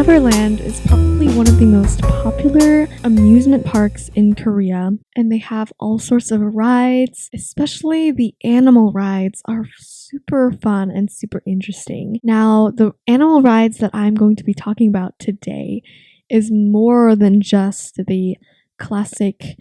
Everland is probably one of the most popular amusement parks in Korea, and they have all sorts of rides, especially the animal rides are super fun and super interesting. Now, the animal rides that I'm going to be talking about today is more than just the classic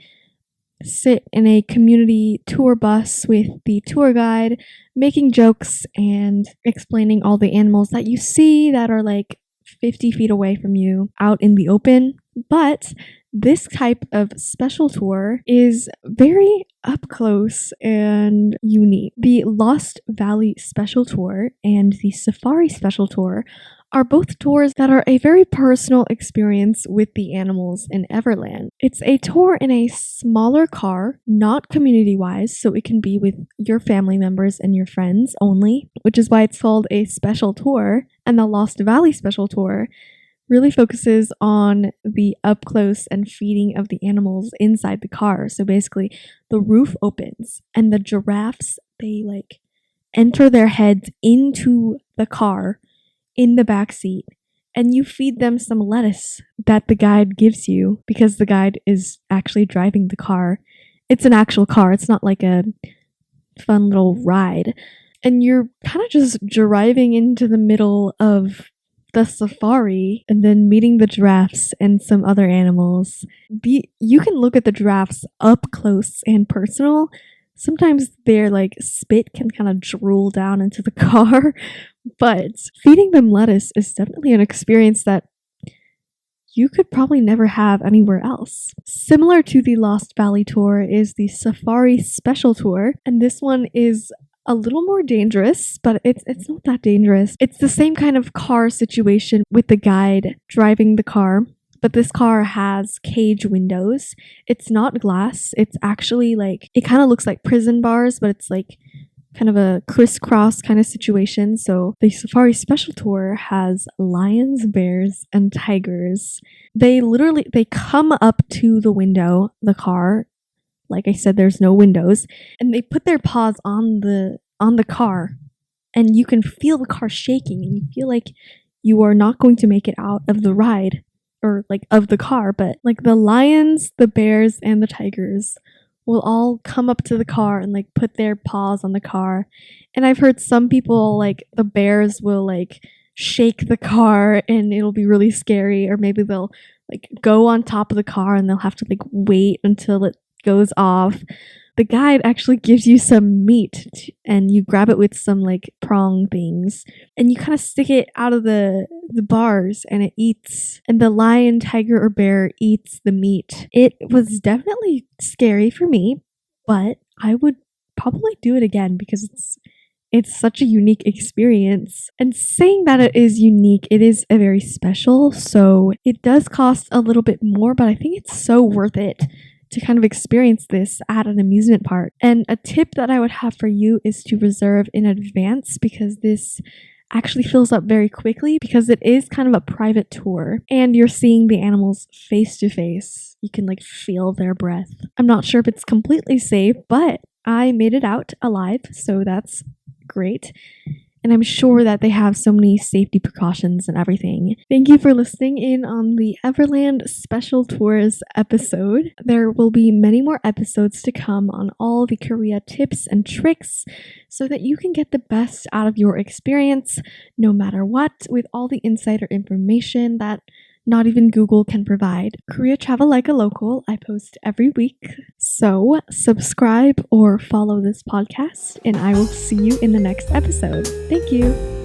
sit in a community tour bus with the tour guide, making jokes and explaining all the animals that you see that are like 50 feet away from you out in the open. But this type of special tour is very up close and unique. The Lost Valley Special Tour and the Safari Special Tour are both tours that are a very personal experience with the animals in Everland. It's a tour in a smaller car, not community-wise, so it can be with your family members and your friends only, which is why it's called a special tour. And the Lost Valley Special Tour really focuses on the up close and feeding of the animals inside the car. So basically, the roof opens and the giraffes, they enter their heads into the car in the back seat, and you feed them some lettuce that the guide gives you because the guide is actually driving the car. It's an actual car. It's not like a fun little ride. And you're kind of just driving into the middle of the safari and then meeting the giraffes and some other animals. You can look at the giraffes up close and personal. Sometimes their spit can kind of drool down into the car, but feeding them lettuce is definitely an experience that you could probably never have anywhere else. Similar to the Lost Valley Tour is the Safari Special Tour, and this one is a little more dangerous, but it's not that dangerous. It's the same kind of car situation with the guide driving the car. But this car has cage windows. It's not glass. It's actually it kind of looks like prison bars, but it's kind of a crisscross kind of situation. So the Safari Special Tour has lions, bears, and tigers. They come up to the window, the car. Like I said, there's no windows, and they put their paws on the car, and you can feel the car shaking, and you feel like you are not going to make it out of the ride. Or of the car, but the lions, the bears, and the tigers will all come up to the car and put their paws on the car. And I've heard some people the bears will shake the car and it'll be really scary, or maybe they'll go on top of the car and they'll have to wait until it goes off. The guide actually gives you some meat and you grab it with some prong things and you kind of stick it out of the bars and it eats, and the lion, tiger, or bear eats the meat. It was definitely scary for me, but I would probably do it again because it's such a unique experience. And saying that it is unique, it is a very special, so it does cost a little bit more, but I think it's so worth it to kind of experience this at an amusement park. And a tip that I would have for you is to reserve in advance, because this actually fills up very quickly because it is kind of a private tour and you're seeing the animals face to face. You can feel their breath. I'm not sure if it's completely safe, but I made it out alive, so that's great. And I'm sure that they have so many safety precautions and everything. Thank you for listening in on the Everland Special Tours episode. There will be many more episodes to come on all the Korea tips and tricks so that you can get the best out of your experience no matter what, with all the insider information that not even Google can provide. Korea Travel Like a Local, I post every week. So subscribe or follow this podcast, and I will see you in the next episode. Thank you.